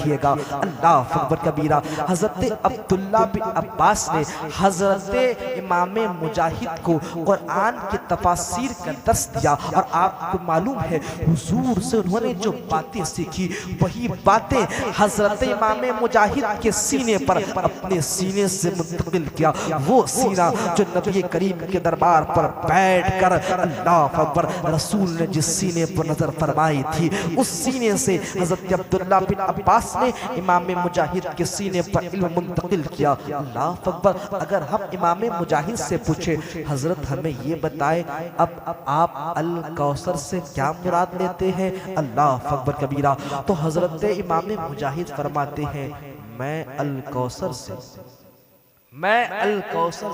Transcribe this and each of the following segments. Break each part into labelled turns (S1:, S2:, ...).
S1: رکھیے گا۔ اللہ اکبر کبیرہ۔ حضرت عبداللہ بن عباس نے حضرت امام مجاہد کو قرآن کے تفاسیر کا درس دیا، اور آپ کو معلوم ہے حضور سے انہوں نے جو باتیں سیکھی وہی باتیں حضرت امام مجاہد کے سینے پر اپنے سینے سے منتقل کیا۔ وہ سینہ جو نبی کریم کے دربار پر بیٹھ کر اللہ اکبر رسول نے جس سینے پر نظر فرمائی تھی، اس سینے سے حضرت عبداللہ بن عباس نے امام مجاہد کے سینے پر علم منتقل کیا۔ اللہ اکبر۔ اگر ہم امام مجاہد سے پوچھے حضرت ہمیں یہ بتائے اب آپ الکوثر سے کیا مراد لیتے ہیں؟ اللہ اکبر کبیرہ۔ تو حضرت امام مجاہد فرماتے ہیں میں الکوثر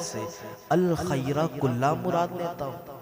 S1: سے الخیرہ کلہ مراد لیتا ہوں۔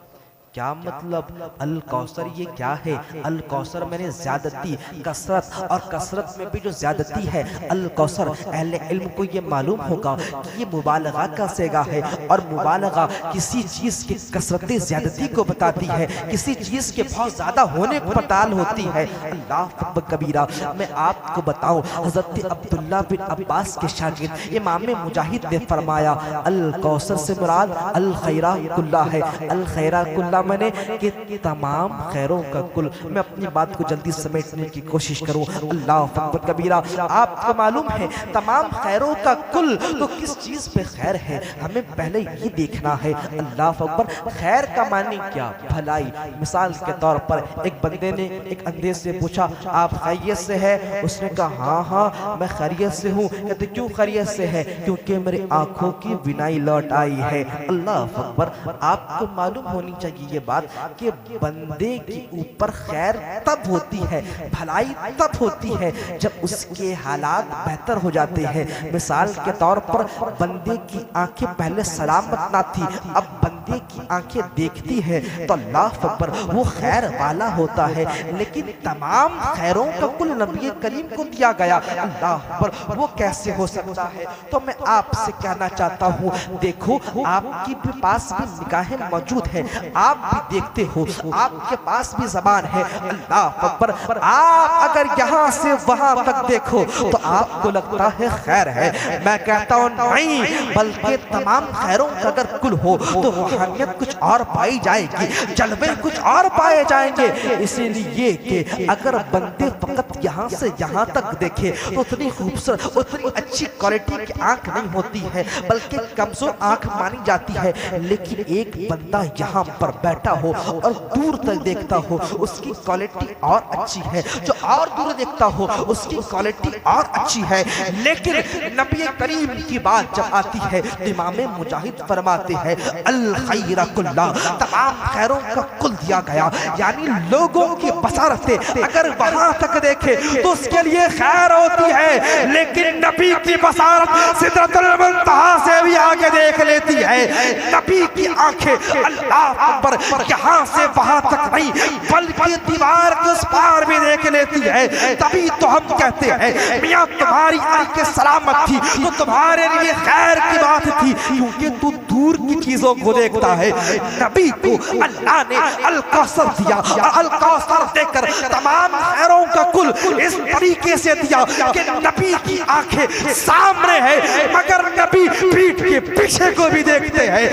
S1: کیا مطلب؟ الکوثر یہ کیا ہے؟ الکوثر میں نے زیادتی، کثرت، اور کثرت میں بھی جو زیادتی ہے الکوثر، اہل علم کو یہ معلوم ہوگا کہ یہ مبالغہ کا صیغہ ہے، اور مبالغہ کسی چیز کی کثرت زیادتی کو بتاتی ہے، کسی چیز کے بہت زیادہ ہونے پر دال ہوتی ہے۔ اللہ اکبر کبیرہ۔ میں آپ کو بتاؤں حضرت عبداللہ بن عباس کے شاگرد امام مجاہد نے فرمایا الکوثر سے مراد الخیرہ کلہ ہے۔ الخیرہ کلہ میں نے کہ تمام خیروں کا کل۔ میں اپنی بات کو جلدی سمیٹنے کی کوشش کروں۔ اللہ اکبر کبیرہ۔ آپ کو معلوم ہے تمام خیروں کا کل تو کس چیز پہ خیر ہے؟ ہمیں پہلے یہ دیکھنا ہے۔ اللہ اکبر۔ خیر کا معنی کیا؟ بھلائی۔ مثال کے طور پر ایک بندے نے ایک اندھے سے پوچھا آپ خیریت سے ہے؟ اس نے کہا ہاں میں خیریت سے ہوں۔ کہتے کیوں خیریت سے ہے؟ کیونکہ میری آنکھوں کی بینائی لوٹ آئی ہے۔ اللہ اکبر۔ آپ کو معلوم ہونی چاہیے یہ بات کہ بندے کے اوپر خیر تب ہوتی ہے، بھلائی تب ہوتی ہے جب اس کے حالات بہتر ہو جاتے ہیں۔ مثال کے طور پر بندے کی آنکھیں پہلے سلامت نہ تھی، اب بندے کی آنکھیں دیکھتی ہے تو اللہ اکبر وہ خیر والا ہوتا ہے۔ لیکن تمام خیروں کا کل نبی کریم کو دیا گیا۔ اللہ اکبر۔ وہ کیسے ہو سکتا ہے؟ تو میں آپ سے کہنا چاہتا ہوں دیکھو آپ کی بھی پاس بھی نگاہیں موجود ہیں، آپ بھی دیکھتے ہو، آپ کے پاس بھی زبان ہے۔ اللہ اکبر۔ آپ اگر یہاں سے وہاں تک دیکھو تو آپ کو لگتا ہے خیر ہے، میں کہتا ہوں نہیں، بلکہ تمام خیروں کا اگر کل ہو تو روحانیت کچھ اور پائی جائے گی، جلوے کچھ اور پائے جائیں گے۔ اسی لیے کہ اگر بندے فقط یہاں سے یہاں تک دیکھے تو اتنی خوبصورت، اتنی اچھی کوالٹی کی آنکھ نہیں ہوتی ہے، بلکہ کمزور آنکھ مانی جاتی ہے۔ لیکن ایک بندہ یہاں پر بیٹھا ہو اور دور تک دیکھتا ہو اس کی کوالٹی اور اچھی ہے، جو اور دور دیکھتا ہو اس کی کوالٹی اور اچھی ہے۔ لیکن نبی کریم کی بات جب آتی ہے تو امام مجاہد فرماتے ہیں الخیر کلہ، تمام خیروں کا کل دیا گیا، یعنی لوگوں کی بصارتیں اگر وہاں تک دیکھے تو اس کے لیے خیر ہوتی ہے، لیکن نبی کی بصارت سدرۃ المنتہا سے بھی آگے دیکھ لیتی ہے۔ نبی کی آنکھیں اللہ اکبر یہاں سے وہاں تک نہیں بلکہ دیوار کے اس پار بھی دیکھ لیتی ہے۔ تبھی تو ہم کہتے ہیں میاں تمہاری آنکھیں سلامت تھی تو تمہارے لیے خیر کی بات تھی، کیونکہ تو دور کی چیزوں کو دیکھتا ہے۔ نبی کو اللہ نے الکوثر دیا، اور الکوثر دے کر تمام خیروں کا کل اس طریقے سے دیا کہ نبی کی آنکھیں سامنے ہے مگر نبی پیٹھ کے پیچھے کو بھی دیکھتے ہیں،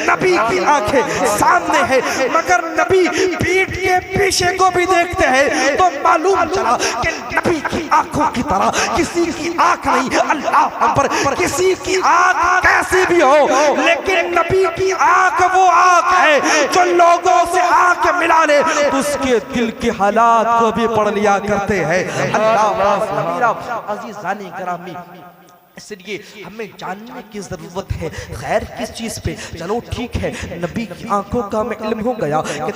S1: نبی کی آنکھیں سامنے ہے مگر نبی پیٹھ کے پیچھے کو بھی دیکھتے ہیں۔ تو معلوم چلا کہ نبی کی آنکھوں کی طرح کسی کی آنکھ نہیں۔ اللہ اکبر۔ کسی کی آنکھ کیسی بھی ہو لیکن نبی کی آنکھ وہ آنکھ ہے جو لوگوں سے آنکھ ملا لے تو اس کے دل کے حالات کو بھی پڑھ لیا کرتے ہیں۔ اللہ عزیزان گرامی، اس لیے ہمیں جاننے کی ضرورت ہے خیر کس چیز پہ۔ چلو ٹھیک ہے نبی کی آنکھوں کا ہمیں علم ہو گیا کہ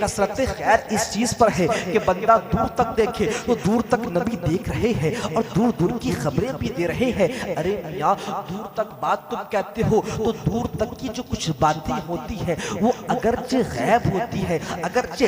S1: کثرت خیر اس چیز پر ہے کہ بندہ دور تک دیکھے تو دور تک نبی دیکھ رہے ہیں اور دور دور کی خبریں بھی دے رہے ہیں۔ ارے میاں دور تک بات تم کہتے ہو تو دور تک کی جو کچھ باتیں ہوتی ہیں وہ اگرچہ غیب ہوتی ہے، اگرچہ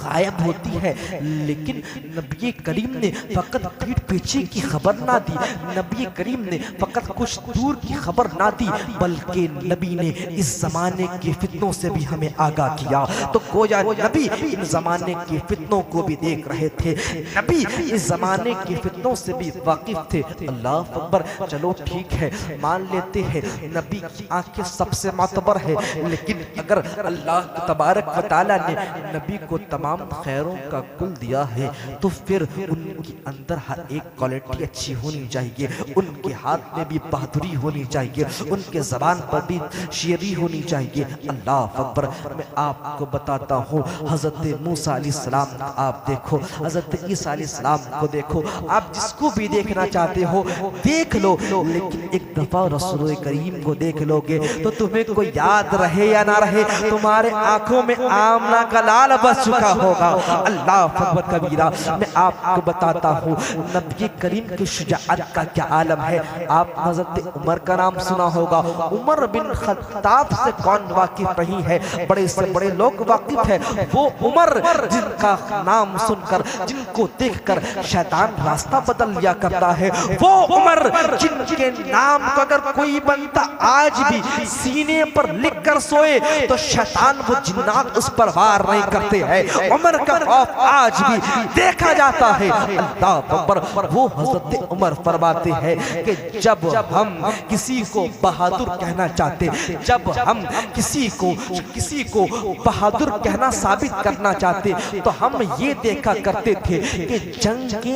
S1: غائب ہوتی ہے، لیکن نبی کریم نے فقط پیٹھ پیچھے کی خبر نہ دی نبی کریم نے فقط کچھ دور کی خبر نہ دی بلکہ نبی نے اس زمانے کے فتنوں سے بھی ہمیں آگاہ کیا۔ تو گویا نبی ان زمانے کے فتنوں کو بھی دیکھ رہے تھے، نبی اس زمانے کے فتنوں سے بھی واقف تھے۔ اللہ اکبر، چلو ٹھیک ہے مان لیتے ہیں نبی کی آنکھیں سب سے معتبر ہے، لیکن اگر اللہ تبارک و تعالیٰ نے نبی کو تمام خیروں کا کل دیا ہے تو پھر ان کے اندر ہر ایک کوالٹی اچھی ہونی چاہیے، ان کے ہاتھ میں بھی بہادری ہونی چاہیے، ان کے زبان پر بھی شیری ہونی چاہیے۔ اللہ اکبر، میں آپ کو بتاتا ہوں حضرت موسیٰ علیہ السلام آپ دیکھو، حضرت عیسیٰ علیہ السلام کو دیکھو، آپ جس کو بھی دیکھنا چاہتے ہو دیکھ لو، لیکن ایک دفعہ رسول کریم کو دیکھ لو گے تو تمہیں کوئی یاد رہے یا نہ رہے تمہارے آنکھوں میں آمنہ کا لال بس چکا ہوگا۔ اللہ اکبر کبیرہ، میں آپ کو بتاتا ہوں نبی کریم کی شجاعت کا کیا عالم ہے۔ آپ حضرت عمر کا نام سنا ہوگا، عمر بن خطاب سے کون واقف نہیں ہے، بڑے سے بڑے لوگ واقف ہیں۔ وہ عمر جن کا نام سن کر، جن کو دیکھ کر شیطان راستہ بدل لیا کرتا ہے، وہ عمر جن کے نام کو اگر کوئی بندہ آج بھی سینے پر لکھ کر سوئے تو شیطان وہ جنات اس پر وار نہیں کرتے ہیں، عمر کا خوف آج بھی دیکھا جاتا ہے۔ اللہ اکبر، وہ حضرت عمر فرماتے ہیں کہ جب ہم کسی کو بہادر کہنا چاہتے، جب ہم کسی کو بہادر کہنا ثابت کرنا چاہتے تو ہم یہ دیکھا کرتے تھے کہ جنگ کے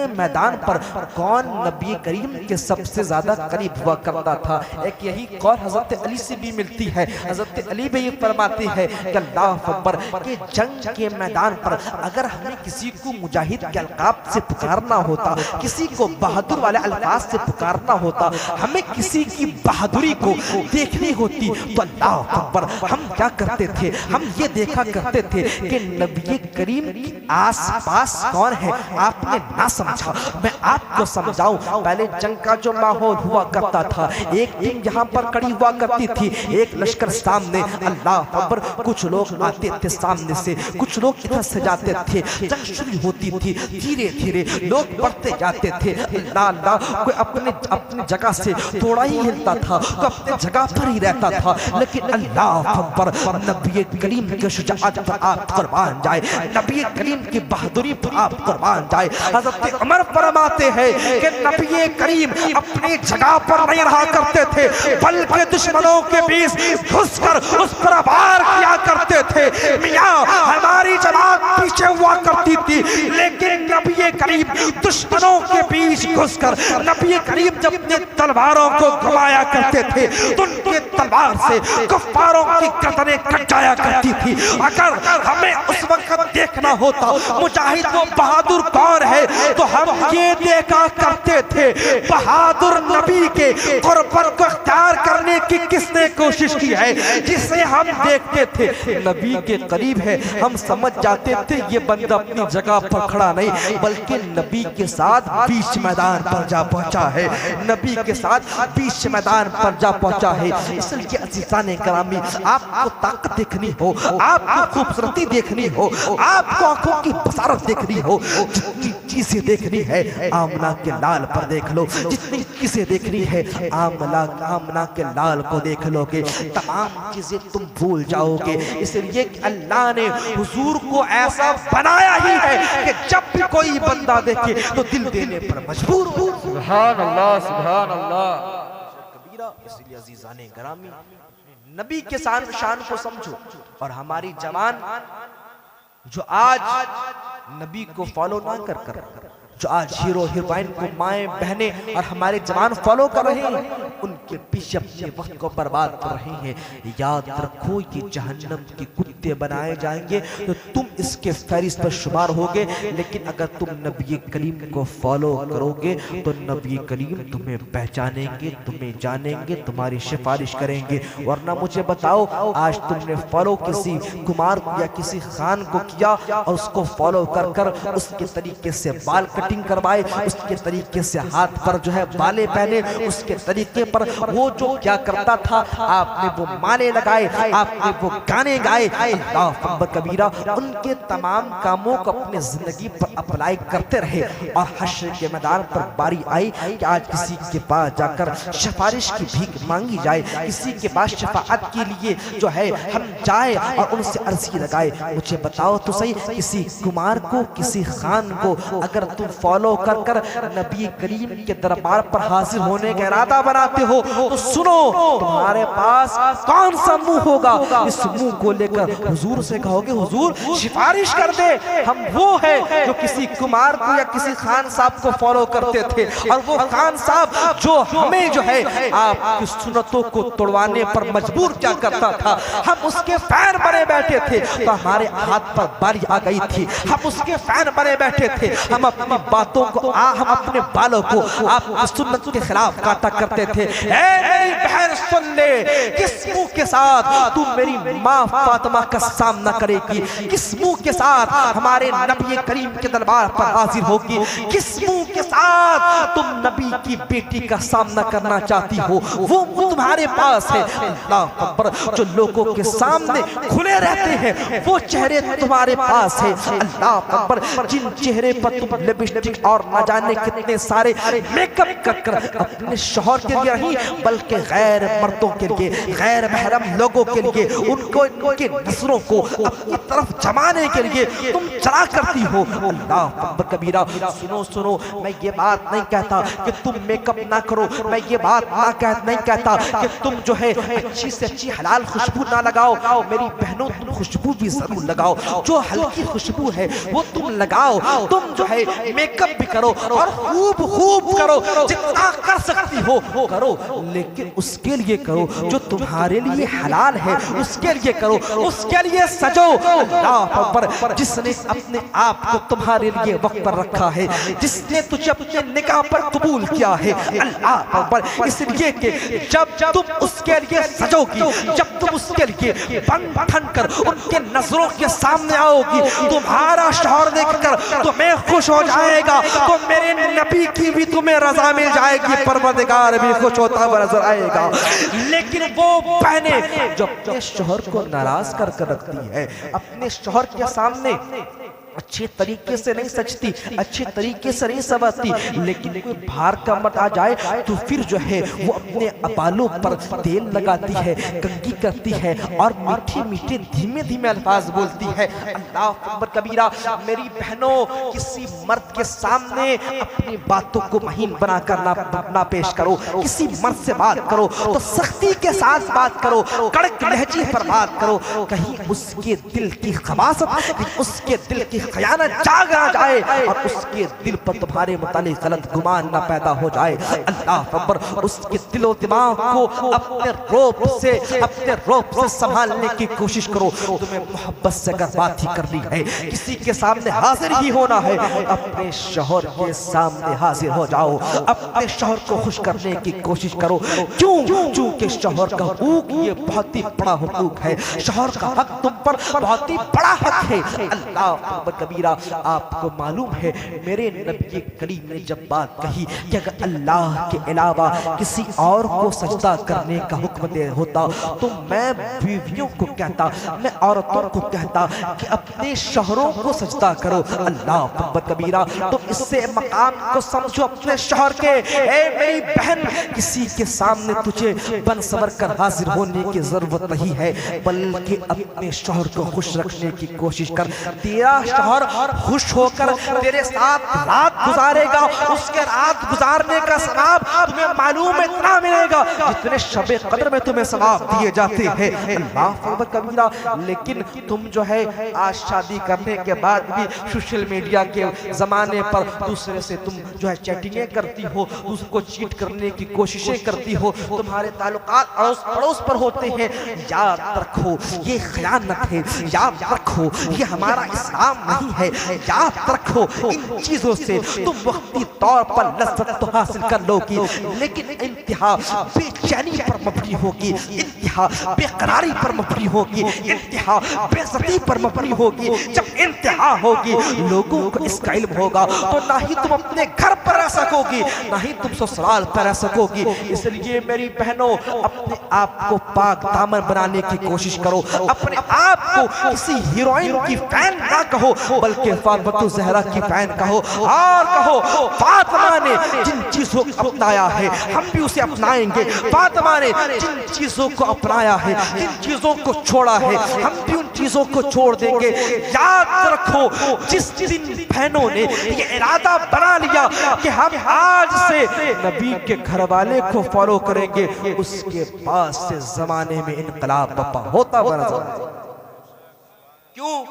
S1: میدان پر کون نبی کریم کے سب سے زیادہ قریب ہوا کرتا تھا۔ ایک یہی قول حضرت علی سے بھی ملتی ہے، حضرت علی بھی یہ فرماتے ہیں کہ اللہ اکبر، کہ جنگ کے میدان پر اگر ہمیں کسی کو مجاہد کے القاب سے پکارنا ہوتا، کسی کو بہادر والے الفاظ سے پکارنا ہوتا، ہمیں کسی کی بہادری کو دیکھنی ہوتی تو اللہ اکبر ہم کیا کرتے تھے، ہم یہ دیکھا کرتے تھے کہ نبی کریم کی آس پاس کون ہے۔ آپ نے نہ سمجھا، میں آپ کو سمجھاؤں، پہلے جنگ کا جو ماحول ہوا کرتا تھا، ایک ٹیم یہاں پر کڑی ہوا کرتی تھی، ایک لشکر سامنے، اللہ اکبر، کچھ لوگ آتے تھے سامنے سے، کچھ لوگ ادھر سے جاتے تھے، جنگ شروع ہوتی تھی، دھیرے دھیرے لوگ بڑھتے جاتے تھے، اللہ کوئی اپنی جگہ سے تھوڑا ہی ہلتا تھا، کوئی اپنے جگہ پر ہی رہتا تھا، لیکن اللہ اکبر، نبی کریم کی شجاعت پر آپ قربان جائے، نبی کریم کی بہادری پر آپ قربان جائے۔ حضرت عمر فرماتے ہیں کہ نبی کریم اپنی جگہ پر نہیں رہا کرتے تھے بلکہ دشمنوں کے بیچ گھس کر اس پر وار کیا کرتے تھے۔ میاں ہماری جماعت پیچھے ہوا کرتی تھی لیکن نبی کریم دشمنوں کے بیچ گھس کر نبی کریم جب اپنے تلواروں کو گھمایا کرتے تھے تو ان کے تلوار سے کفاروں کی گردنیں کٹ جایا کرتی تھی۔ اگر ہمیں اس وقت دیکھنا ہوتا مجاہد و بہادر کون ہے تو ہم یہ دیکھا کرتے تھے بہادر نبی کے قربت کو اختیار کرنے کی کس نے کوشش کی ہے، جسے ہم دیکھتے تھے نبی کے قریب ہے، ہم سمجھ جاتے تھے یہ بندہ اپنی جگہ پر کھڑا نہیں بلکہ نبی کے ساتھ بیچ میدان پر جا پہنچا ہے، نبی کے ساتھ بیچ میدان پر جا پہنچا ہے۔ اس لیے عزیزان کرامی، آپ کو طاقت دیکھنی ہو، آپ کو خوبصورتی دیکھنی ہو، آپ کو آنکھوں کی بصارت دیکھنی ہو، جتنی چیزیں دیکھنی ہے آمنہ کے لال پر دیکھ لو، جتنی چیزیں دیکھنی ہے آمنہ کے لال کو دیکھ لو گے، تمام چیزیں تم بھول جاؤ گے۔ اس لیے کہ اللہ نے حضور کو ایسا بنایا ہی ہے کہ جب بھی کوئی بندہ دیکھے تو دل دینے پر مجبور ہو۔
S2: سبحان اللہ، سبحان اللہ۔
S1: اس لیے عزیزان گرامی، نبی کے شان کو سمجھو، اور ہماری جوان جو آج نبی کو فالو نہ کر جو آج ہیرو ہیروئن کو مائیں بہنیں اور ہمارے جوان فالو کر رہے ہیں، ان کے پیچھے اپنے وقت کو برباد کر رہے ہیں۔ یاد رکھو یہ جہنم کے کتے بنائے جائیں گے تو تم اس کے فہرست پر شمار ہوگے، لیکن اگر تم نبی کریم کو فالو کرو گے تو نبی کریم تمہیں پہچانیں گے، تمہیں جانیں گے، تمہاری سفارش کریں گے۔ ورنہ مجھے بتاؤ، آج تم نے فالو کسی کمار یا کسی خان کو کیا اور اس کو فالو کر اس کے طریقے سے بال کٹ کٹنگ کروائے اس کے طریقے سے ہاتھ پر جو ہے بالے پہنے اس کے طریقے پر وہ جو کیا کرتا تھا آپ نے وہ مالے لگائے آپ نے وہ گانے گائے اللہ اکبر کبیرہ ان کے تمام کاموں کو اپنے زندگی پر اپلائی کرتے رہے اور حشر کے میدان پر باری آئی کہ آج کسی کے پاس جا کر سفارش کی بھیک مانگی جائے کسی کے پاس شفاعت کے لیے جو ہے ہم جائے اور ان سے عرضی لگائے مجھے بتاؤ تو صحیح کسی کمار کو کسی خان کو اگر تم فالو کر کر نبی کریم کے دربار پر حاضر ہونے کا ارادہ بناتے ہو تو سنو تمہارے پاس کون سا منہ ہوگا اس منہ کو لے کر حضور سے کہو گے حضور سفارش کر دے ہم وہ ہے جو کسی کمار کو یا کسی خان صاحب کو فالو کرتے تھے اور وہ خان صاحب جو ہمیں جو ہے آپ کی سنتوں کو توڑوانے پر مجبور کیا کرتا تھا ہم اس کے فین بنے بیٹھے تھے تو ہمارے ہاتھ پر باری آ گئی تھی ہم اس کے فین بنے بیٹھے تھے ہم اپنی باتوں کو ہم اپنے بالوں کو آپ کی سنت کے خلاف کاٹا کرتے تھے اے میری بہن سن لے کس منہ کے ساتھ تم میری ماں فاطمہ کا سامنا کرے گی کس منہ کے ساتھ ہمارے نبی کریم کے دربار پر حاضر ہوگی کس منہ کے ساتھ تم نبی کی بیٹی کا سامنا کرنا چاہتی ہو وہ تمہارے پاس ہے اللہ اکبر جو لوگوں کے سامنے کھلے رہتے ہیں وہ چہرے تمہارے پاس ہے اللہ اکبر جن چہرے پر تم لپسٹک اور نہ جانے کتنے سارے میک اپ کر کر اپنے شوہر کے لیے نہیں بلکہ غیر مردوں کے لیے غیر محرم لوگوں کے لیے ان کو ان کے نظروں کو اپنی طرف جمانے کے لیے تم چلا کرتی ہو اللہ اکبر کبیرہ سنو سنو میں یہ بات نہیں کہتا کہ تم میک اپ نہ کرو میں یہ بات نہیں کہتا کہ تم جو ہے اچھی سے اچھی حلال خوشبو نہ لگاؤ میری بہنوں تم خوشبو بھی ضرور لگاؤ جو ہلکی خوشبو ہے وہ تم لگاؤ تم جو ہے میک اپ بھی کرو اور خوب کرو جتنا کر سکتی ہو کرو لیکن اس کے لیے کرو جو تمہارے لیے حلال ہے اس کے لیے کرو اس کے لیے سجو اللہ اکبر جس نے اپنے آپ کو تمہارے لیے وقت پر رکھا ہے جس نے تجھے اپنے نکاح پر قبول کیا ہے اللہ اکبر اس لیے کہ جب تم اس کے لیے سجو گی جب تم اس کے لیے بن ٹھن کر ان کے نظروں کے سامنے آؤ گی تمہارا شوہر دیکھ کر تمہیں خوش ہو جائے گا تو میرے نبی کی بھی تمہیں رضا مل جائے گی پروردگار بھی خوش ہوتا ہوا نظر آئے گا لیکن وہ بہنیں جو اپنے شوہر کو ناراض کر کر رکھتی ہے اپنے شوہر کے سامنے اچھے طریقے سے نہیں سجتی اچھے طریقے سے نہیں سنورتی لیکن کوئی باہر کا مرد آ جائے تو پھر جو ہے وہ اپنے بالوں پر تیل لگاتی ہے کنگھی کرتی ہے اور میٹھے میٹھے دھیمے دھیمے الفاظ بولتی ہے اللہ اکبر کبیرہ میری بہنوں کسی مرد کے سامنے اپنی باتوں کو مہین بنا کر نہ پیش کرو کسی مرد سے بات کرو تو سختی کے ساتھ بات کرو کڑک لہجے پر بات کرو کہیں اس کے دل کی خباثت اس کے دل کی خیانت جاگ نہ جائے اور اس کے دل پر تمہارے متعلق غلط گمان نہ پیدا ہو جائے اللہ اکبر اس کے دل و دماغ کو اپنے روب سے سنبھالنے کی کوشش کرو تمہیں محبت سے اگر بات ہی کرنی ہے کسی کے سامنے حاضر ہی ہونا ہے اپنے شوہر کے سامنے حاضر ہو جاؤ اپنے شوہر کو خوش کرنے کی کوشش کرو چونکہ شوہر کا حقوق یہ بہت ہی بڑا حقوق ہے شوہر کا حق تم پر بہت ہی بڑا حق ہے اللہ اکبر کبیرہ آپ کو معلوم ہے میرے نبی کریم نے جب بات کہی کہ اگر اللہ کے علاوہ کسی اور کو سجدہ کرنے کا حکم دے ہوتا تو میں بیویوں کو کہتا میں عورتوں کو کہتا کہ اپنے شوہروں کو سجدہ کرو اللہ اکبر کبیرہ تم اس سے مقام کو سمجھو اپنے شوہر کے اے میری بہن کسی کے سامنے تجھے بن سور کر حاضر ہونے کی ضرورت نہیں ہے بلکہ اپنے شوہر کو خوش رکھنے کی کوشش کر تیرا شوہر خوش ہو کر تیرے ساتھ رات گزارے گا اس کے رات گزارنے کا ثواب تمہیں معلوم اتنا ملے گا جتنے شب قدر میں تمہیں ثواب دیے جاتے ہیں اللہ اکبر کبیرہ لیکن تم جو ہے آج شادی کرنے کے بعد بھی سوشل میڈیا کے زمانے پر دوسرے سے تم جو ہے چیٹنگیں کرتی ہو اس کو چیٹ کرنے کی کوششیں کرتی ہو تمہارے تعلقات اڑوس پڑوس پر ہوتے ہیں یاد رکھو یہ خیانت ہے یاد رکھو یہ ہمارا اسلام نہیں ہے یاد رکھو ان چیزوں سے تم وقتی طور پر لذت تو حاصل کر لو گی لیکن انتہا بے چینی پر مبنی ہوگی انتہا انتہا بے قراری پر مبنی ہوگی، انتہا بے عزتی پر مبنی ہوگی۔ جب انتہا ہوگی لوگوں کو اس کا علم ہوگا تو نہ ہی تم اپنے گھر پر رہ سکو گی، نہ ہی تم سسرال پر رہ سکو گی۔ اس لیے میری بہنوں اپنے آپ کو پاک دامن بنانے کی کوشش کرو، اپنے آپ کو کسی ہیروئن کی فین نہ کہو بلکہ فاطمہ الزہرا کی فین کہو، اور کہو فاطمہ نے جن چیزوں کو اپنایا ہے ہم بھی اسے اپنائیں گے، فاطمہ نے جن چیزوں کو اپنایا ہے، جن چیزوں کو چھوڑا ہے ہم بھی ان چیزوں کو چھوڑ دیں گے۔ یاد رکھو جس دن بہنوں نے یہ ارادہ بنا لیا کہ ہم آج سے نبی کے گھر والے کو فالو کریں گے، اس کے بعد سے زمانے میں انقلاب بپا ہوتا بنا جائے۔ کیوں؟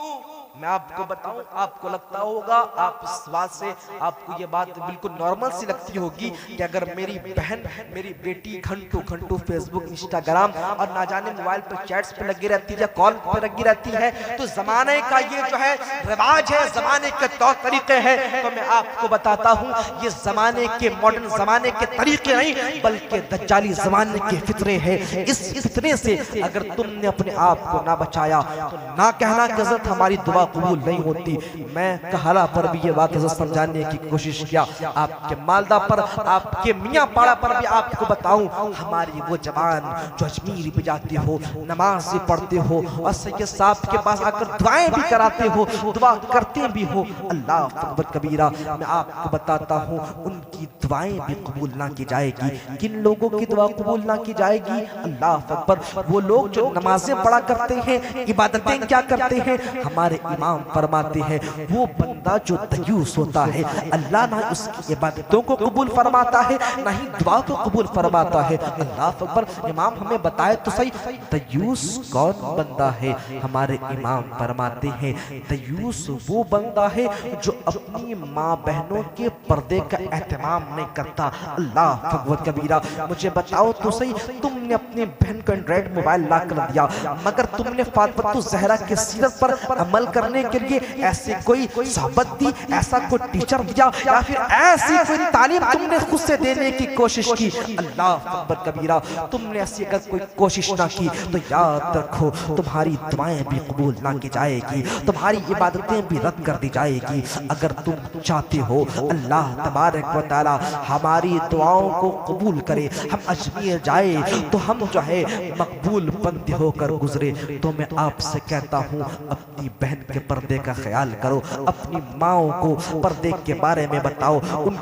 S1: میں آپ کو بتاؤں، آپ کو لگتا ہوگا، آپ اس بات سے آپ کو یہ بات بالکل نارمل سی لگتی ہوگی کہ اگر میری بہن میری بیٹی گھنٹوں فیس بک انسٹاگرام اور نہ جانے موبائل پر چیٹس پہ لگی رہتی ہے یا کال پہ لگی رہتی ہے تو زمانے کا یہ جو ہے رواج ہے، زمانے کے طور طریقے ہیں۔ تو میں آپ کو بتاتا ہوں یہ زمانے کے ماڈرن زمانے کے طریقے نہیں بلکہ دجالی زمانے کے فطرے ہیں۔ اس فطرے سے اگر تم نے اپنے آپ کو نہ بچایا تو نہ کہنا کہ حضرت ہماری دعا قبول نہیں ہوتی۔ میں کہلا پر بھی یہ بات سمجھانے کی کوشش کیا، آپ کے مالدہ پر، آپ کے میاں پاڑا پر بھی آپ کو بتاؤں، ہماری وہ جوان جو اجمیر بھی جاتے ہو، نماز بھی پڑھتے ہو اور سید صاحب کے پاس آ کر دعائیں بھی کراتے ہو، دعا کرتے بھی ہو، اللہ اکبر کبیرہ، میں آپ کو بتاتا ہوں ان کی دعائیں بھی قبول نہ کی جائے گی۔ کن لوگوں کی دعا قبول نہ کی جائے گی؟ اللہ اکبر، وہ لوگ جو نمازیں پڑھا کرتے ہیں، عبادتیں کیا کرتے ہیں، ہمارے امام فرماتے ہیں وہ بندہ جو دیوس ہوتا ہے اللہ نہ اس کی عبادتوں کو قبول فرماتا ہے نہ ہی دعا کو قبول فرماتا ہے۔ اللہ اکبر، امام ہمیں بتائے تو صحیح دیوس کون بندہ ہے؟ ہمارے امام فرماتے ہیں دیوس وہ بندہ ہے جو اپنی ماں بہنوں کے پردے کا اہتمام نہیں کرتا۔ اللہ اکبر کبیرہ، مجھے بتاؤ تو صحیح، تم نے اپنی بہن کو اینڈرائیڈ موبائل لا کر دیا مگر تم نے فاطمہ الزہرا کی سیرت پر عمل کرنے کے لیے ایسی کوئی صحبت دی، ایسا کوئی ٹیچر دیا یا پھر ایسی کوئی تعلیم تم نے خود سے دینے کی کوشش کی؟ اللہ اکبر کبیرہ، تم نے ایسی اگر کوئی کوشش نہ کی تو یاد رکھو تمہاری دعائیں بھی قبول نہ کی جائے گی، تمہاری عبادتیں بھی رد کر دی جائے گی۔ اگر تم چاہتے ہو اللہ تبارک و تعالی ہماری دعاؤں کو قبول کرے، ہم اجمیر جائے تو ہم جو ہے مقبول بندے ہو کر گزرے، تو میں آپ سے کہتا ہوں اپنی بہن کے پردے کا خیال کرو، اپنی ماؤں کو پردے کے بارے میں بتاؤ، ان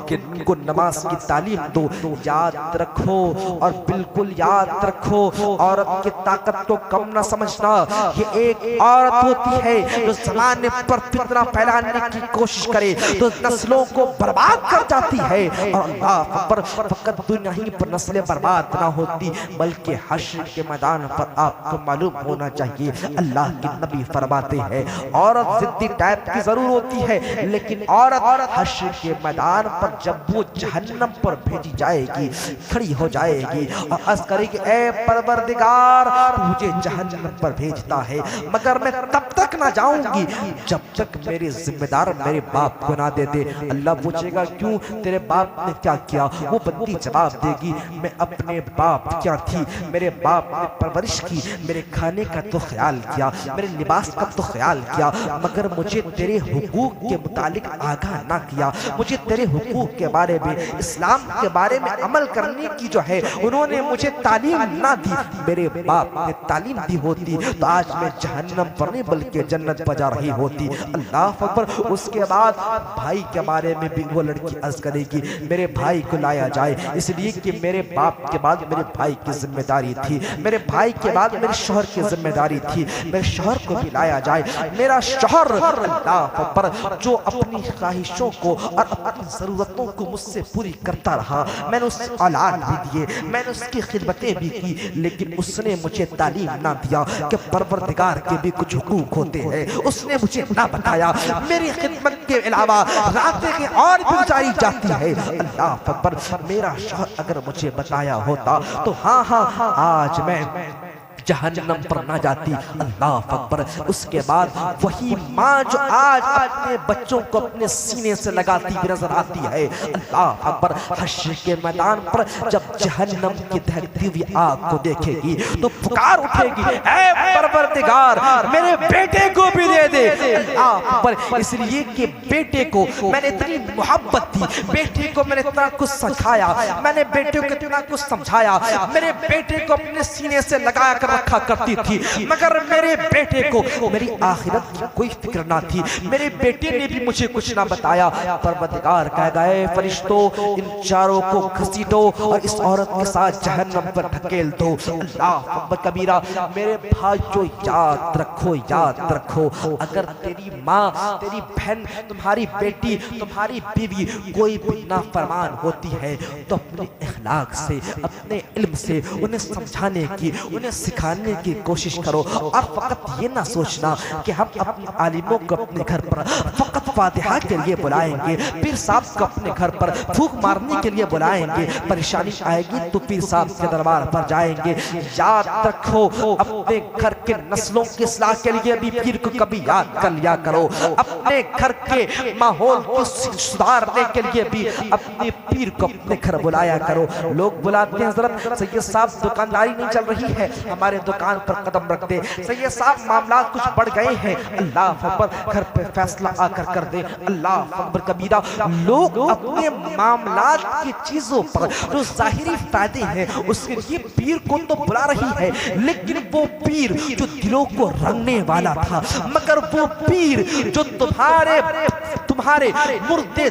S1: کو نماز کی تعلیم دو۔ یاد رکھو اور بالکل یاد رکھو، عورت کی طاقت کو کم نہ سمجھنا۔ یہ ایک عورت ہوتی ہے جو زمانے پر فتنہ پھیلانے کی کوشش کرے تو نسلوں کو برباد کر جاتی ہے، اور اللہ پر فقط دنیا ہی پر نسلیں برباد نہ ہوتی بلکہ حشر کے میدان پر آپ کو معلوم ہونا چاہیے اللہ کے نبی فرماتے ہیں عورت ضدی ٹائپ کی ضرور ہوتی ہے لیکن عورت حشر کے میدان پر جب وہ جہنم پر بھیجی جائے گی کھڑی ہو جائے گی اور عرض کرے گی اے پروردگار مجھے جہنم پر بھیجتا ہے مگر میں تب تک نہ جاؤں گی جب تک میرے ذمہ دار میرے باپ کو نہ دے دے۔ اللہ پوچھے گا کیوں تیرے باپ نے کیا کیا؟ وہ بندی جواب دے گی میں اپنے باپ کیا تھی، میرے باپ نے پرورش کی، میرے کھانے کا تو خیال کیا، میرے لباس کا تو خیال کیا مگر مجھے تیرے حقوق کے متعلق آگاہ نہ کیا، مجھے تیرے حقوق کے بارے میں اسلام کے بارے میں عمل کرنے کی جو ہے انہوں نے مجھے تعلیم نہ دی۔ میرے باپ نے تعلیم دی ہوتی تو آج میں جہنم پر نہیں بلکہ جنت پر جا رہی ہوتی۔ اللہ اکبر۔ اس کے بعد بھائی کے بارے میں بھی وہ لڑکی عرض کرے گی میرے بھائی کو لایا جائے اس لیے کہ میرے باپ کے بعد میرے بھائی کی ذمہ داری تھی، میرے بھائی کے بعد میرے شوہر کی ذمہ داری تھی، میرے شوہر کو بھی لایا جائے۔ میرا شوہر اللہ پر جو اپنی خواہشوں کو اور اپنی ضرورتوں کو مجھ سے پوری کرتا رہا، میں نے اس اولاد بھی دیے، میں نے اس کی خدمتیں بھی کی لیکن اس نے مجھے تعلیم نہ دیا کہ پروردگار کے بھی کچھ حقوق ہوتے ہیں، اس نے مجھے نہ بتایا۔ میری خدمت کے علاوہ راتیں کی اور بھی جاری جاتی ہے۔ اللہ اکبر۔ میرا شوہر اگر مجھے بتایا ہوتا تو ہاں آج میں جہنم پر نہ جاتی۔ اللہ اکبر۔ اس کے بعد وہی ماں جو آج اپنے بچوں کو اپنے سینے سے لگاتی ہوئی نظر آتی ہے، اللہ اکبر، حشر کے میدان پر جب جہنم کی دہکتی ہوئی آگ کو دیکھے گی تو پکار اٹھے گی، اے پروردگار میرے بیٹے کو بھی دے دے۔ اللہ اکبر۔ اس لیے کہ بیٹے کو میں نے اتنی محبت دی، بیٹے کو میں نے اتنا کچھ سکھایا، میں نے بیٹے کو اتنا کچھ سمجھایا، میرے بیٹے کو اپنے سینے سے لگا کر رکھا کرتی تھی، مگر میرے بیٹے کو میری آخرت کی کوئی فکر نہ تھی، میرے بیٹے نے بھی مجھے کچھ نہ بتایا۔ پروردگار کہہ گئے فرشتوں ان چاروں کو گھسیٹو اور اس عورت کے ساتھ جہنم پر ڈھکیل دو۔ اللہ اکبر کبیرہ۔ میرے بھائیو یاد رکھو، یاد رکھو، اگر تیری ماں، تیری بہن، تمہاری بیٹی، تمہاری بیوی کوئی بھی نافرمان ہوتی ہے تو اپنے اخلاق سے، اپنے علم سے انہیں سمجھانے کی، انہیں سکھانے کی کوشش کرو، اور فقط یہ نہ سوچنا کہ ہم اپنے عالموں کو اپنے گھر پر فقط فاتحہ کے لیے بلائیں گے، پیر صاحب کو اپنے گھر پر پھونک مارنے کے لیے بلائیں گے، پریشانی آئے گی تو پیر صاحب کے دربار پر جائیں گے۔ یاد رکھو اپنے گھر کے نسلوں کی اصلاح کے لیے بھی پیر کو کبھی یاد کر لیا کرو، اپنے گھر کے ماحول کو سدھارنے کے لیے بھی اپنے پیر کو اپنے گھر بلایا کرو۔ لوگ بلاتے ہیں حضرت سید صاحب دکانداری نہیں چل رہی ہے، ہمارے دکان پر قدم رکھ دے، سید صاحب معاملات کچھ بڑھ گئے ہیں، اللہ اکبر، گھر پہ فیصلہ آ کر دے، اللہ اکبر کبیرہ۔ لوگ اپنے معاملات کی چیزوں پر جو ظاہری فائدے ہیں اس کے لیے پیر کو تو بلا رہی ہے، لیکن وہ پیر جو دلوں کو رنگنے والا تھا، مگر وہ پیر جو تمہارے مردے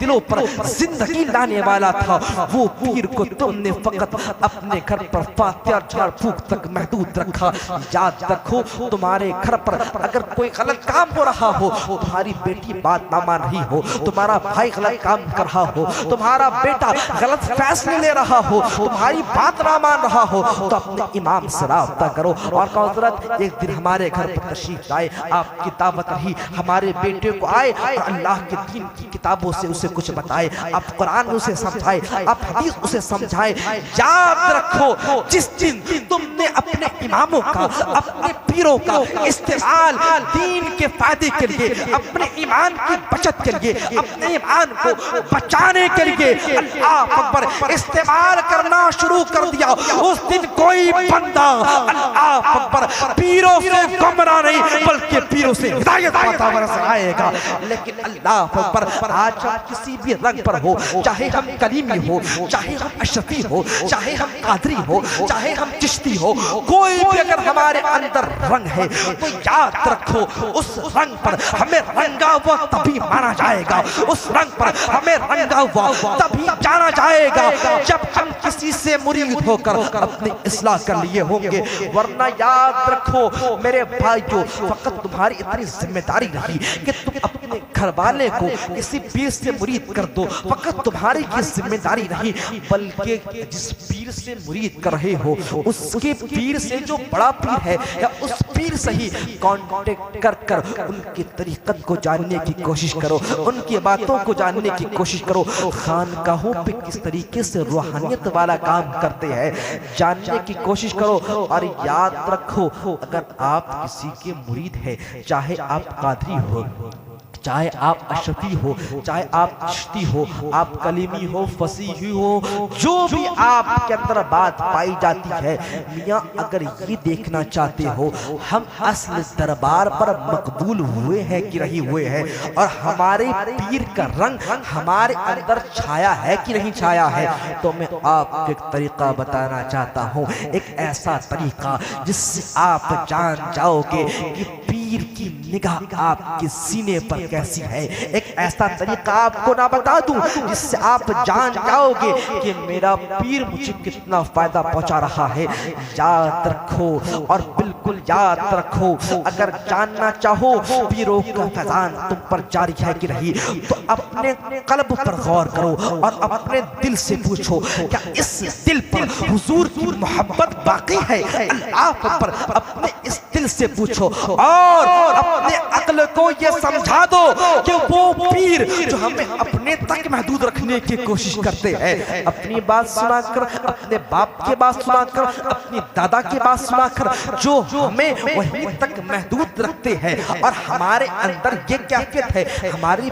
S1: دلوں پر زندگی لانے والا تھا، وہ پیر کو تم نے فقط اپنے گھر پر فاتحہ جھاڑ پھونک تک محدود رکھا۔ یاد رکھو تمہارے گھر پر اگر کوئی غلط کام ہو رہا ہو، تمہاری بیٹی بات نہ مان رہی ہو، تمہارا بھائی غلط کام کر رہا ہو، تمہارا بیٹا غلط فیصلے لے رہا ہو، تمہاری بات نہ مان رہا ہو، تو اپنے امام سے رابطہ کرو اور کہو حضرت ایک دن ہمارے گھر پر تشریف لائے، آپ کی دعوت رہی، ہمارے بیٹے کو آئے اور اللہ کے دین کی کتابوں سے اسے کچھ بتائے، آپ قرآن اسے سمجھائے، آپ حدیث اسے سمجھائے۔ یاد رکھو جس دن تم نے اپنے اماموں کا، اپنے پیروں کا استعمال دین کے فائدے کے لیے، اپنے ایمان کی بچت کے لیے، اپنے ایمان کو بچانے کے لیے اللہ اکبر استعمال کرنا شروع کر دیا، اس دن کوئی بندہ اللہ اکبر پیروں سے گمراہ نہیں بلکہ پیروں سے ہدایت پاتا برس آئے گا۔ لیکن اللہ اکبر آج ہم کسی بھی رنگ پر ہو، چاہے ہم کلیمی ہو، چاہے ہم اشرفی ہو، چاہے ہم قادری ہو، چاہے ہم چشتی ہو، کوئی بھی اگر ہمارے اندر رنگ ہے تو یاد رکھو اس رنگ پر ہمیں رنگا ہوا تبھی مانا جائے گا، اس رنگ پر ہمیں رنگا ہوا تبھی جانا جائے گا جب ہم کسی سے مرید ہو کر اپنی اصلاح کر لیے ہوں گے۔ ورنہ یاد رکھو میرے بھائیو، فقط تمہاری اتنی ذمہ داری رہی کہ تم اپنے گھر والے کو کسی پیر سے مرید کر دو، فقط تمہاری یہ ذمہ داری نہیں، بلکہ جس پیر سے مرید کر رہے ہو اس کے پیر سے جو بڑا پیر ہے یا اس پیر سے ہی کانٹیکٹ کر ان کی طریقت کو جاننے کی کوشش کرو، ان کی باتوں کو جاننے کی کوشش کرو، خانقاہوں پہ کس طریقے سے روحانیت والا کام کرتے ہیں جاننے کی کوشش کرو۔ اور یاد رکھو اگر آپ کسی کے مرید ہیں، چاہے آپ قادری ہو، چاہے آپ اشرفی ہو، چاہے آپ چشتی ہو، آپ کلیمی ہو، فصیحی ہو، جو بھی آپ کے اندر بات پائی جاتی ہے، میاں اگر یہ دیکھنا چاہتے ہو ہم اصل دربار پر مقبول ہوئے ہیں کہ نہیں ہوئے ہیں، اور ہمارے پیر کا رنگ ہمارے اندر چھایا ہے کہ نہیں چھایا ہے، تو میں آپ کو ایک طریقہ بتانا چاہتا ہوں، ایک ایسا طریقہ جس سے آپ جان جاؤ گے کہ پیر کی نگاہ آپ کے سینے پر کیسی ہے، ایک ایسا طریقہ آپ کو نہ بتا دوں جس سے آپ جان جاؤ گے کہ میرا پیر مجھے کتنا فائدہ پہنچا رہا ہے۔ یاد رکھو اور بالکل یاد رکھو، اگر جاننا چاہو پیروں کا فیضان تم پر جاری ہے کہ نہیں، تو اپنے قلب پر غور کرو اور اپنے دل سے پوچھو کیا اس دل پر حضور کی محبت باقی ہے؟ اللہ پر اپنے اس دل سے پوچھو اور اور اپنے عقل کو یہ سمجھا دو کہ وہ پیر جو ہمیں اپنے تک محدود رکھنے کی کوشش کرتے ہیں، اپنی بات سنا کر، اپنے باپ کے بات سنا کر، اپنی دادا کی بات سنا کر جو ہمیں وہیں تک محدود رکھتے ہیں، اور ہمارے اندر یہ کیفیت ہے ہمارے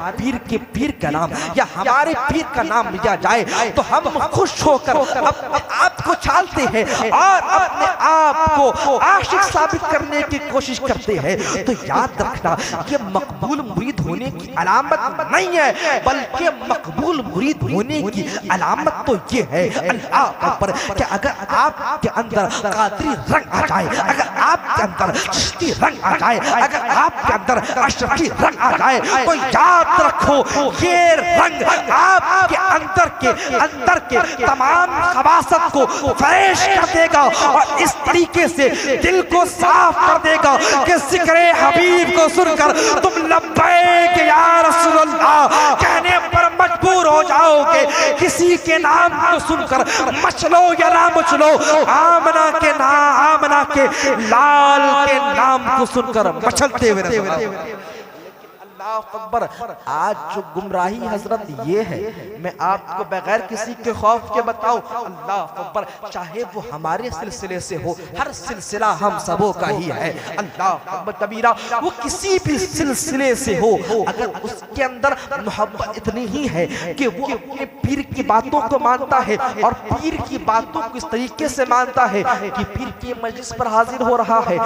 S1: پیر کا نام یا ہمارے پیر کا نام لیا جائے تو ہم خوش ہو کر اپنے آپ کو چھالتے ہیں اور اپنے آپ کو عاشق ثابت کرنے کی کوشش کرتے ہیں۔ تو یاد رکھنا یہ مقبول مرید ہونے کی علامت نہیں ہے، بلکہ مقبول مرید ہونے کی علامت تو یہ ہے اللہ پر کہ اگر آپ کے اندر قادری رنگ آ جائے، اگر آپ کے اندر چشتی رنگ آ جائے، اگر آپ کے اندر اشرفی رنگ آ جائے تو یاد رکھو یہ رنگ آپ کے اندر کے تمام خباثت کو فریش کر دے گا اور اس طریقے سے دل کو صاف کر دے گا کہ ذکر حبیب کو سن کر تم لبیک یا رسول اللہ کہنے پر مجبور ہو جاؤ گے۔ کسی کے نام کو سن کر مچلو یا نہ مچلو، آمنہ کے لال کے نام کو سن کر مچلتے ہوئے رسول اللہ۔ اللہ اکبر، آج جو گمراہی حضرت یہ ہے، میں آپ کو بغیر کسی کے خوف کے بتاؤں، اللہ اکبر، چاہے وہ ہمارے سلسلے سے ہو، ہر سلسلہ ہم سبوں کا ہی ہے، اللہ اکبر کبیرہ، وہ کسی بھی سلسلے سے ہو، اگر اس کے اندر محبت اتنی ہی ہے کہ وہ اپنے پیر کی باتوں کو مانتا ہے اور پیر کی باتوں کو اس طریقے سے مانتا ہے کہ پیر کی مجلس پر حاضر ہو رہا ہے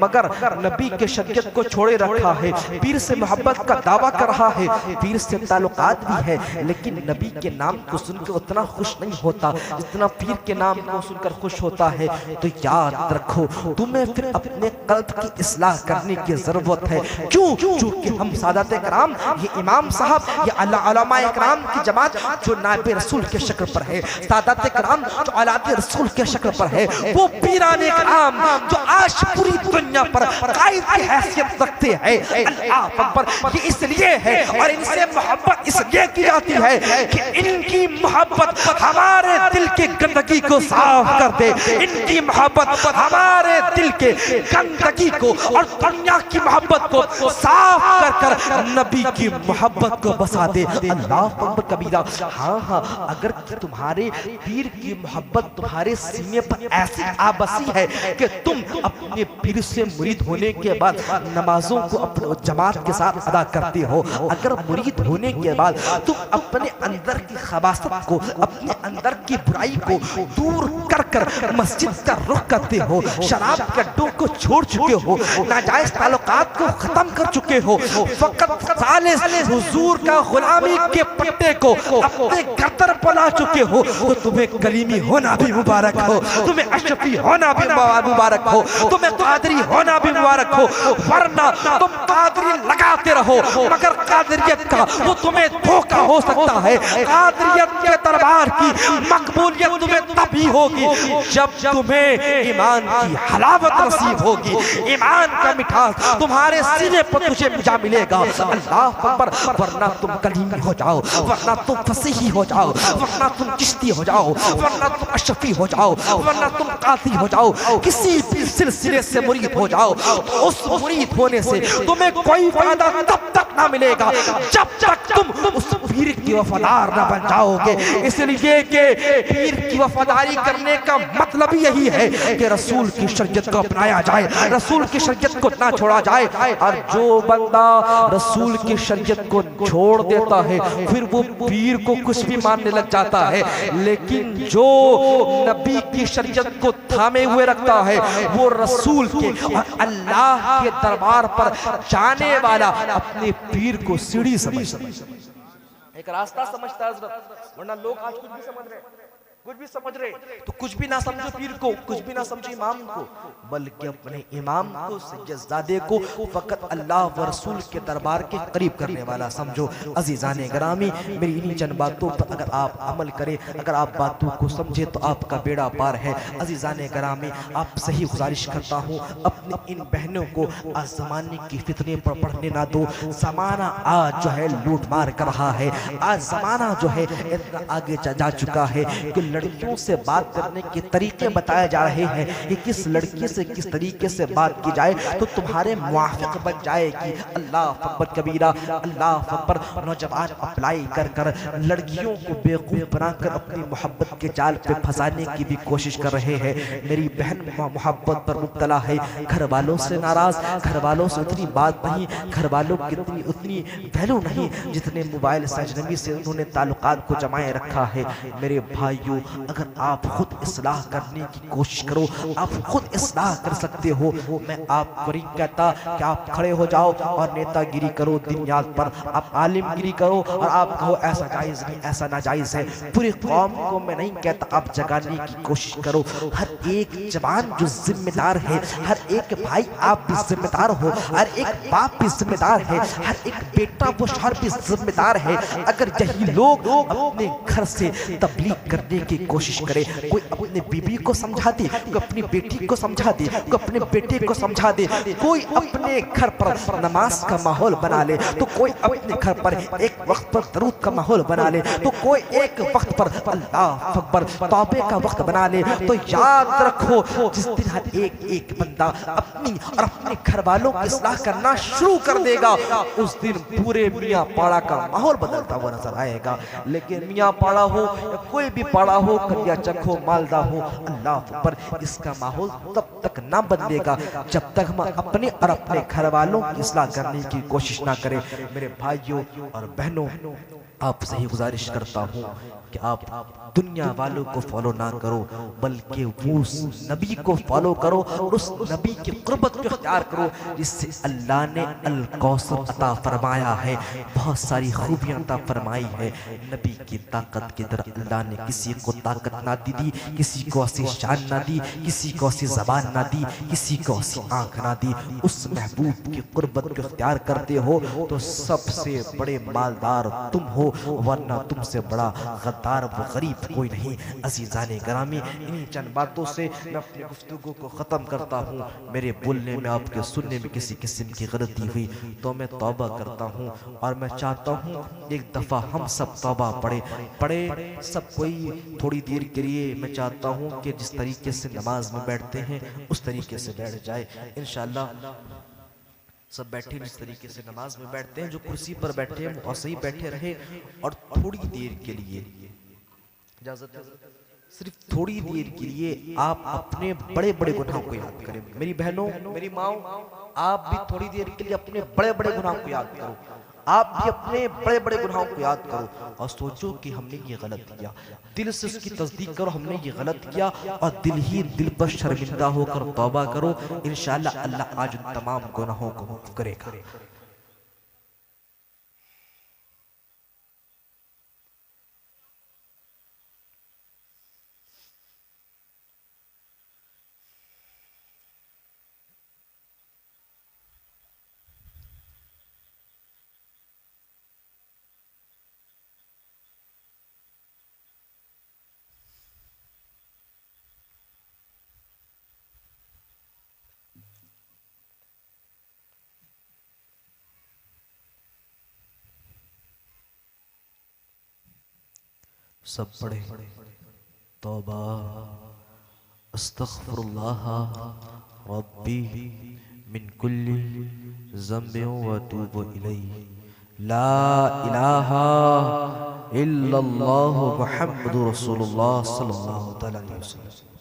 S1: مگر نبی کے شریعت کو چھوڑے رکھا ہے، پیر سے محبت کا دعویٰ کر رہا ہے، پیر سے تعلقات بھی ہے، لیکن نبی کے نام کو سن کر اتنا خوش نہیں ہوتا جتنا پیر کے نام کو سن کر خوش ہوتا ہے۔ تو یاد رکھو تمہیں پھر اپنے قلب کی اصلاح کرنے کی ضرورت ہے۔ کیوں؟ چونکہ ہم سادات کرام، یہ امام صاحب، یہ علماء کرام کی جماعت جو نائب رسول کے شکل پر ہے، سادات کرام جو اولاد رسول کے شکل پر ہے، وہ پیران کرام جو آج پوری دنیا پر قائد کی حیثیت رکھتے ہیں، اللہ اکبر، یہ اس لیے ہے اور ان سے محبت اس لیے کی جاتی ہے کہ ان کی محبت ہمارے دل کی گندگی کو صاف کر دے، ان کی محبت ہمارے دل کے گندگی کو اور دنیا کی محبت کو صاف کر کر نبی کی محبت کو بسا دے، اللہ اکبر کبیرہ۔ ہاں اگر تمہارے پیر کی محبت تمہارے سینے پر ایسی آبسی ہے کہ تم اپنے پیر سے مرید ہونے کے بعد نمازوں کو اپنے جماعت کے ساتھ ادا کرتے ہو، اگر مرید ہونے کے بعد تم اپنے اندر کی خباثت کو، اپنے اندر کی برائی کو دور کر کر مسجد کا رخ کرتے ہو، شراب کے اڈوں کو چھوڑ چکے ہو، ناجائز تعلقات کو ختم کر چکے ہو، فقط خالص حضور کا غلامی کے پٹے کو اپنے گردن پر لا چکے ہو، تو تمہیں کلیمی ہونا بھی مبارک ہو، تمہیں اشرفی ہونا بھی مبارک ہو، تمہیں قادری ہونا بھی مبارک ہو، ورنہ تم قادری لگاتے رہو مگر قادریت کا وہ تمہیں دھوکہ ہو سکتا ہے۔ قادریت کے دربار کی مقبولیت تمہیں تب ہی ہوگی جب تمہیں ایمان کی حلاوت نصیب ہوگی، ایمان کا مٹھاس تمہارے سینے پر تجھے جا ملے گا، اللہ اکبر، ورنہ تم کلیمی ہو جاؤ، ورنہ تم فصیحی ہو جاؤ، ورنہ تم چشتی ہو جاؤ، ورنہ تم اشرفی ہو جاؤ، ورنہ تم قاضی ہو جاؤ، کسی بھی سلسلے سے مرید ہو جاؤ، تو اس مرید ہونے سے تمہیں کوئی فائدہ تب تک نہ ملے گا جب تک تم اس پیر کی وفادار نہ بن جاؤ گے۔ اس لیے کہ پیر کی وفاداری کرنے کا مطلب یہی ہے کہ رسول کی شریعت کو اپنایا جائے، رسول کی شریعت کو نہ چھوڑا جائے، اور جو بندہ رسول کی شریعت کو چھوڑ دیتا ہے پھر وہ پیر کو کچھ بھی ماننے لگ جاتا ہے، لیکن جو نبی کی شریعت کو تھامے ہوئے رکھتا ہے وہ رسول کے اور اللہ کے دربار پر جانے والا اپنے پیر کو سیڑھی سمجھتا ہے، ایک راستہ سمجھتا ہے حضرت، ورنہ لوگ آج کچھ بھی سمجھ رہے ہیں، کچھ بھی سمجھ رہے تو کچھ بھی نہ سمجھو پیر کو، کچھ بھی نہ سمجھو امام کو، بلکہ اپنے امام کو، سیدزادے کو فقط اللہ و رسول کے دربار کے قریب کرنے والا سمجھو۔ عزیزان گرامی، میری انہی چند باتوں پر اگر آپ عمل کریں، اگر آپ باتوں کو سمجھیں تو آپ کا بیڑا پار ہے۔ عزیزان گرامی، آپ صحیح گزارش کرتا ہوں اپنی ان بہنوں کو آج زمانے کی فتنے پر پڑھنے نہ دو۔ زمانہ آج جو ہے لوٹ مار کر رہا ہے، آج زمانہ جو ہے اتنا آگے جا چکا ہے کہ لڑکیوں سے بات کرنے کے طریقے بتائے جا رہے ہیں کہ کس لڑکی سے کس طریقے سے بات کی جائے تو تمہارے موافق بن جائے گی۔ اللہ اکبر کبیرہ، اللہ اکبر۔ نوجوان اپلائی کر کر لڑکیوں کو بیوقوف بنا کر اپنی محبت کے جال پہ پھنسانے کی بھی کوشش کر رہے ہیں۔ میری بہن محبت پر مبتلا ہے، گھر والوں سے ناراض، گھر والوں سے اتنی بات نہیں، گھر والوں کی اتنی ویلو نہیں جتنے موبائل سے اجنبی سے انہوں نے تعلقات کو جمائے رکھا ہے۔ میرے بھائیوں، اگر آپ خود اصلاح کرنے کی کوشش کرو، آپ خود اصلاح کر سکتے ہو۔ میں آپ کو نہیں کہتا کہ آپ کھڑے ہو جاؤ اور نیتا گیری کرو دین یاد پر، آپ عالم گیری کرو اور آپ کہو ایسا جائز نہیں، ایسا ناجائز ہے۔ پوری قوم کو میں نہیں کہتا آپ جگانے کی کوشش کرو۔ ہر ایک جوان جو ذمہ دار ہے، ہر ایک بھائی آپ بھی ذمہ دار ہو، ہر ایک باپ بھی ذمہ دار ہے، ہر ایک بیٹا وہ شوہر بھی ذمہ دار ہے۔ اگر یہی لوگ اپنے گھر سے تبلیغ کرنے کی کوشش کرے، کوئی اپنے بیوی کو سمجھا دے، کوئی اپنی بیٹی کو سمجھا دے، کوئی اپنے بیٹے کو سمجھا دے، کوئی اپنے گھر پر نماز کا ماحول بنا لے، تو کوئی اپنے گھر پر ایک وقت پر درود کا ماحول بنا لے، تو کوئی ایک وقت پر اللہ اکبر توبے کا وقت بنا لے، تو یاد رکھو جس دن ہر ایک بندہ اپنی اور اپنے گھر والوں کی اصلاح کرنا شروع کر دے گا، اس دن پورے میاں پاڑا کا ماحول بدلتا ہوا نظر آئے گا۔ لیکن میاں پاڑا ہو یا کوئی بھی پاڑا ہو، کلیا چک ہو، مالدہ ہو، اللہ اکبر، اس کا ماحول تب تک نہ بدلے گا جب تک ہم اپنے اور اپنے گھر والوں کی اصلاح کرنے کی کوشش نہ کریں۔ میرے بھائیوں اور بہنوں، آپ سے ہی گزارش کرتا ہوں کہ آپ دنیا والوں کو فالو نہ کرو، بلکہ اس نبی کو فالو کرو اور اس نبی کی قربت کو اختیار کرو جس سے اللہ نے الکوثر عطا فرمایا ہے، بہت ساری خوبیاں عطا فرمائی ہے۔ نبی کی طاقت کے در اللہ نے کسی کو طاقت نہ دی، کسی کو ایسی شان نہ دی، کسی کو ایسی زبان نہ دی، کسی کو ایسی آنکھ نہ دی۔ اس محبوب کی قربت کو اختیار کرتے ہو تو سب سے بڑے مالدار تم ہو، ورنہ تم سے بڑا غدار و غریب کوئی نہیں۔ عزیزان گرامی، انہی چند باتوں سے میں اپنی گفتگو کو ختم کرتا ہوں۔ میرے بولنے میں، آپ کے سننے میں کسی قسم کی غلطی ہوئی تو میں توبہ کرتا ہوں، اور میں چاہتا ہوں ایک دفعہ ہم سب توبہ پڑھے سب کوئی تھوڑی دیر کے لیے۔ میں چاہتا ہوں کہ جس طریقے سے نماز میں بیٹھتے ہیں اس طریقے سے بیٹھ جائے انشاءاللہ۔ سب بیٹھے جس طریقے سے نماز میں بیٹھتے ہیں، جو کرسی پر بیٹھے ہیں اور صحیح بیٹھے رہے، اور تھوڑی دیر کے لیے اجازت ہے، صرف تھوڑی دیر کے لیے آپ اپنے بڑے بڑے گناہوں کو یاد کریں۔ میری بہنوں، میری ماؤں، آپ بھی تھوڑی دیر کے لیے اپنے بڑے بڑے گناہوں کو یاد کرو، آپ بھی اپنے بڑے بڑے گناہوں کو یاد کرو اور سوچو کہ ہم نے یہ غلط کیا۔ دل سے اس کی تصدیق کرو، ہم نے یہ غلط کیا، اور دل ہی دل پر شرمندہ ہو کر توبہ کرو۔ انشاءاللہ اللہ آج ان تمام گناہوں کو معاف کرے گا۔ سب پڑھے توبہ استغفر اللہ ربی من کل ذنب واتوب الیہ، لا الہ الا اللہ محمد رسول اللہ صلی اللہ علیہ وسلم۔